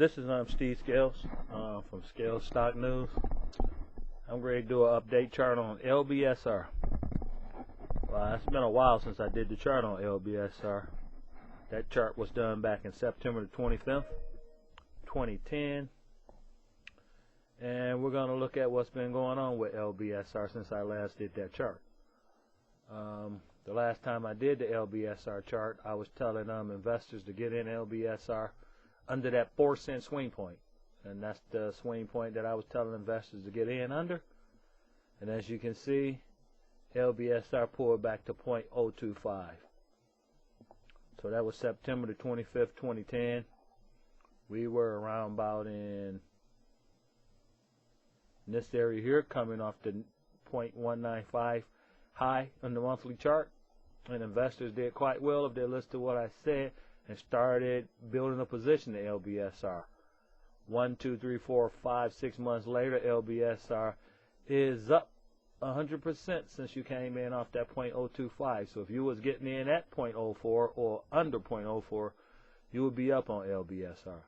This is Steve Scales from Scales Stock News. I'm ready to do an update chart on Lbsr. Well, it's been a while since I did the chart on Lbsr. That chart was done back in September the 25th, 2010. And we're going to look at what's been going on with Lbsr since I last did that chart. The last time I did the Lbsr chart, I was telling investors to get in Lbsr under that 4-cent swing point, and that's the swing point that I was telling investors to get in under. And as you can see, Lbsr pulled back to 0.025. So that was September the 25th, 2010. We were around about in this area here, coming off the 0.195 high on the monthly chart, and investors did quite well if they listened to what I said and started building a position in Lbsr. 1, 2, 3, 4, 5, 6 months later, Lbsr is up 100% since you came in off that 0.025. So if you was getting in at 0.04 or under 0.04, you would be up on Lbsr.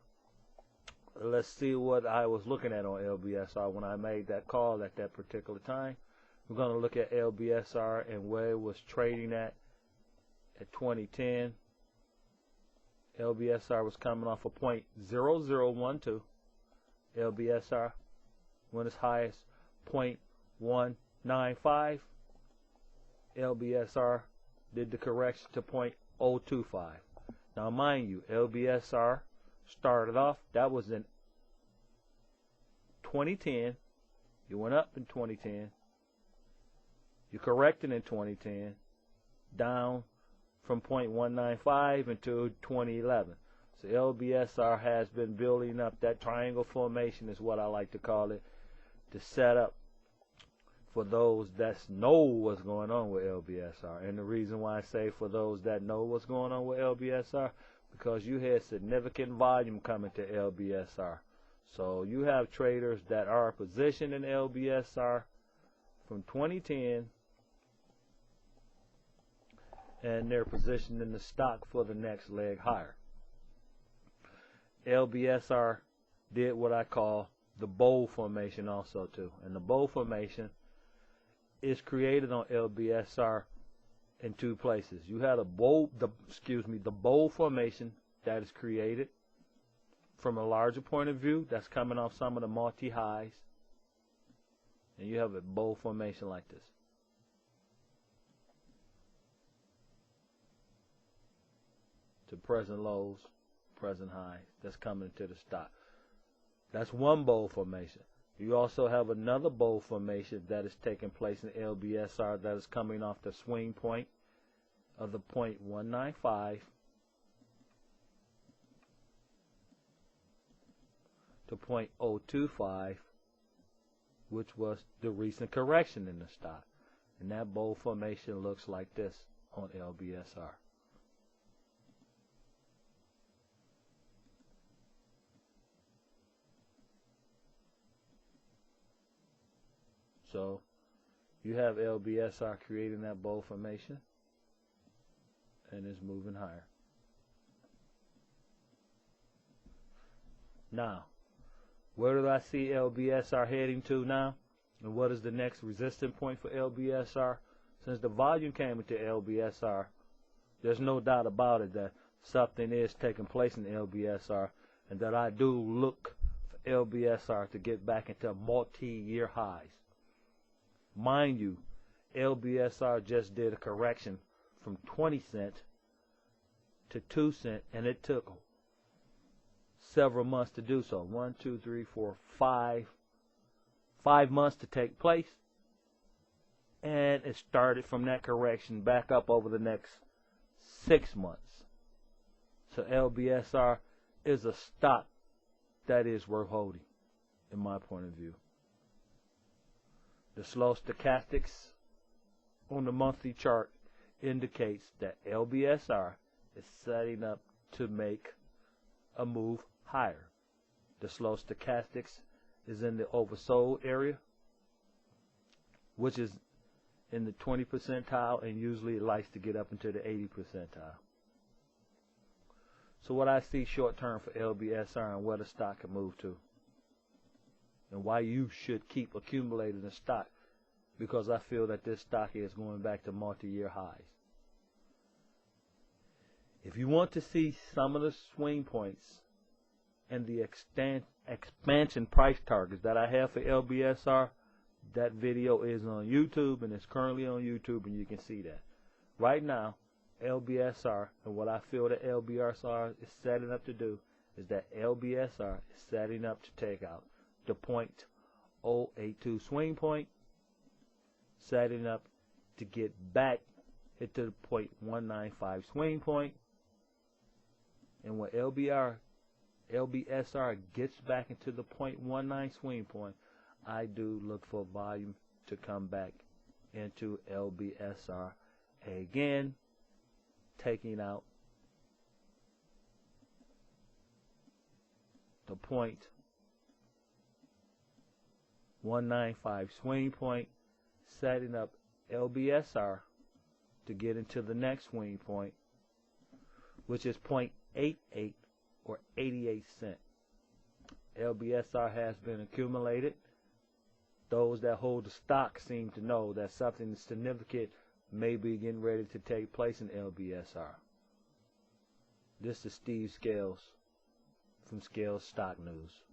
Let's see what I was looking at on Lbsr when I made that call at that particular time. We're going to look at Lbsr and where it was trading at 2010. Lbsr was coming off a 0.0012. Lbsr went as high as 0.195. Lbsr did the correction to 0.025. Now mind you, Lbsr started off, that was in 2010. You went up in 2010. You corrected in 2010, down from 0.195 until 2011. So Lbsr has been building up. That triangle formation is what I like to call it, to set up for those that know what's going on with Lbsr. And the reason why I say for those that know what's going on with Lbsr, because you had significant volume coming to Lbsr. So you have traders that are positioned in Lbsr from 2010, and they're positioned in the stock for the next leg higher. Lbsr did what I call the bowl formation also too, and the bowl formation is created on Lbsr in two places. You had the bowl formation that is created from a larger point of view, that's coming off some of the multi-highs, and you have a bowl formation like this. To present lows, present highs, that's coming into the stock. That's one bowl formation. You also have another bowl formation that is taking place in Lbsr that is coming off the swing point of the 0.195 to 0.025, which was the recent correction in the stock. And that bowl formation looks like this on Lbsr. So you have Lbsr creating that bowl formation, and it's moving higher. Now, where do I see Lbsr heading to now? And what is the next resistance point for Lbsr? Since the volume came into Lbsr, there's no doubt about it that something is taking place in Lbsr, and that I do look for Lbsr to get back into multi-year highs. Mind you, Lbsr just did a correction from 20 cents to 2 cents, and it took several months to do so. 1, 2, 3, 4, 5 months to take place, and it started from that correction back up over the next 6 months. So Lbsr is a stock that is worth holding, in my point of view. The slow stochastics on the monthly chart indicates that Lbsr is setting up to make a move higher. The slow stochastics is in the oversold area, which is in the 20 percentile, and usually it likes to get up into the 80 percentile. So what I see short term for Lbsr and where the stock can move to, and why you should keep accumulating the stock, because I feel that this stock is going back to multi-year highs. If you want to see some of the swing points and the expansion price targets that I have for Lbsr, that video is on YouTube, and it's currently on YouTube, and you can see that. Right now, Lbsr, and what I feel that Lbsr is setting up to do, is that Lbsr is setting up to take out the 0.082 swing point, setting up to get back into the 0.195 swing point, and when Lbsr gets back into the 0.19 swing point, I do look for volume to come back into Lbsr again, taking out the 0.195 swing point, setting up Lbsr to get into the next swing point, which is 0.88 or 88 cents. Lbsr has been accumulated. Those that hold the stock seem to know that something significant may be getting ready to take place in Lbsr. This is Steve Scales from Scales Stock News.